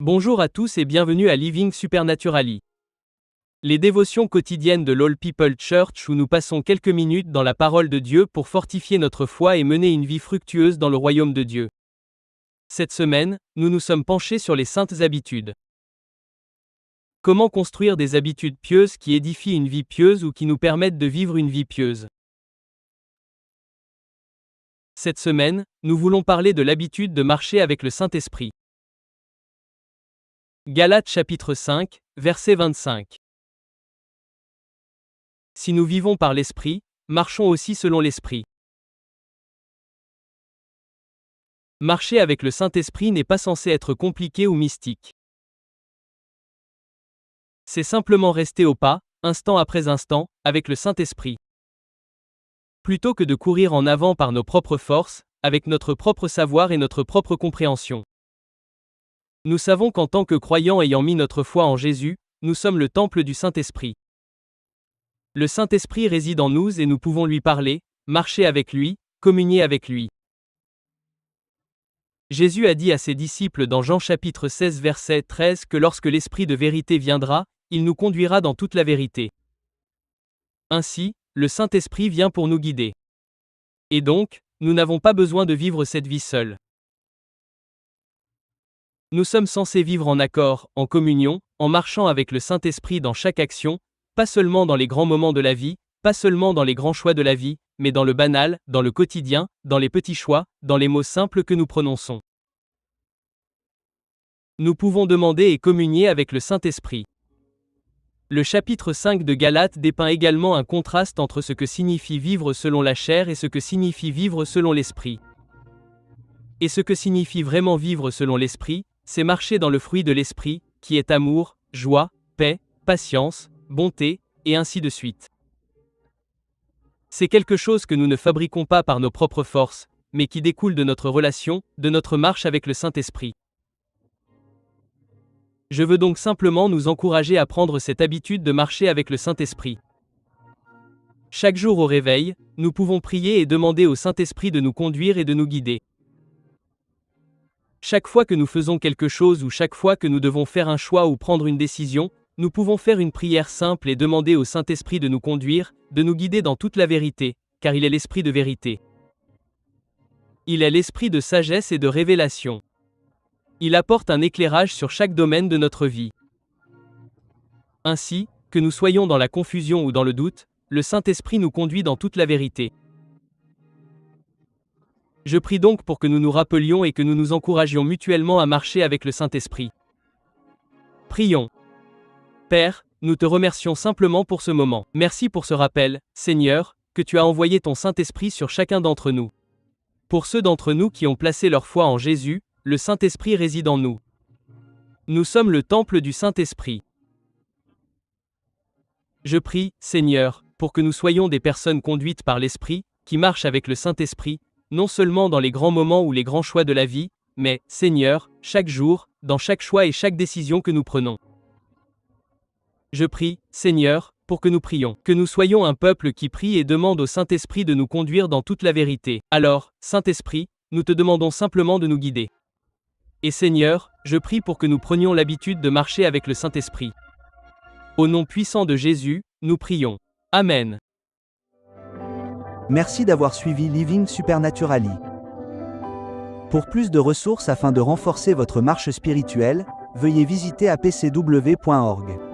Bonjour à tous et bienvenue à Living Supernaturally. Les dévotions quotidiennes de l'All People Church où nous passons quelques minutes dans la parole de Dieu pour fortifier notre foi et mener une vie fructueuse dans le royaume de Dieu. Cette semaine, nous nous sommes penchés sur les saintes habitudes. Comment construire des habitudes pieuses qui édifient une vie pieuse ou qui nous permettent de vivre une vie pieuse? Cette semaine, nous voulons parler de l'habitude de marcher avec le Saint-Esprit. Galates chapitre 5, verset 25. Si nous vivons par l'Esprit, marchons aussi selon l'Esprit. Marcher avec le Saint-Esprit n'est pas censé être compliqué ou mystique. C'est simplement rester au pas, instant après instant, avec le Saint-Esprit. Plutôt que de courir en avant par nos propres forces, avec notre propre savoir et notre propre compréhension. Nous savons qu'en tant que croyants ayant mis notre foi en Jésus, nous sommes le temple du Saint-Esprit. Le Saint-Esprit réside en nous et nous pouvons lui parler, marcher avec lui, communier avec lui. Jésus a dit à ses disciples dans Jean chapitre 16 verset 13 que lorsque l'Esprit de vérité viendra, il nous conduira dans toute la vérité. Ainsi, le Saint-Esprit vient pour nous guider. Et donc, nous n'avons pas besoin de vivre cette vie seule. Nous sommes censés vivre en accord, en communion, en marchant avec le Saint-Esprit dans chaque action, pas seulement dans les grands moments de la vie, pas seulement dans les grands choix de la vie, mais dans le banal, dans le quotidien, dans les petits choix, dans les mots simples que nous prononçons. Nous pouvons demander et communier avec le Saint-Esprit. Le chapitre 5 de Galates dépeint également un contraste entre ce que signifie vivre selon la chair et ce que signifie vivre selon l'Esprit. Et ce que signifie vraiment vivre selon l'Esprit, c'est marcher dans le fruit de l'Esprit, qui est amour, joie, paix, patience, bonté, et ainsi de suite. C'est quelque chose que nous ne fabriquons pas par nos propres forces, mais qui découle de notre relation, de notre marche avec le Saint-Esprit. Je veux donc simplement nous encourager à prendre cette habitude de marcher avec le Saint-Esprit. Chaque jour au réveil, nous pouvons prier et demander au Saint-Esprit de nous conduire et de nous guider. Chaque fois que nous faisons quelque chose ou chaque fois que nous devons faire un choix ou prendre une décision, nous pouvons faire une prière simple et demander au Saint-Esprit de nous conduire, de nous guider dans toute la vérité, car il est l'Esprit de vérité. Il est l'Esprit de sagesse et de révélation. Il apporte un éclairage sur chaque domaine de notre vie. Ainsi, que nous soyons dans la confusion ou dans le doute, le Saint-Esprit nous conduit dans toute la vérité. Je prie donc pour que nous nous rappelions et que nous nous encouragions mutuellement à marcher avec le Saint-Esprit. Prions. Père, nous te remercions simplement pour ce moment. Merci pour ce rappel, Seigneur, que tu as envoyé ton Saint-Esprit sur chacun d'entre nous. Pour ceux d'entre nous qui ont placé leur foi en Jésus, le Saint-Esprit réside en nous. Nous sommes le temple du Saint-Esprit. Je prie, Seigneur, pour que nous soyons des personnes conduites par l'Esprit, qui marchent avec le Saint-Esprit, non seulement dans les grands moments ou les grands choix de la vie, mais, Seigneur, chaque jour, dans chaque choix et chaque décision que nous prenons. Je prie, Seigneur, pour que nous prions, que nous soyons un peuple qui prie et demande au Saint-Esprit de nous conduire dans toute la vérité. Alors, Saint-Esprit, nous te demandons simplement de nous guider. Et Seigneur, je prie pour que nous prenions l'habitude de marcher avec le Saint-Esprit. Au nom puissant de Jésus, nous prions. Amen. Merci d'avoir suivi Living Supernaturally. Pour plus de ressources afin de renforcer votre marche spirituelle, veuillez visiter apcw.org.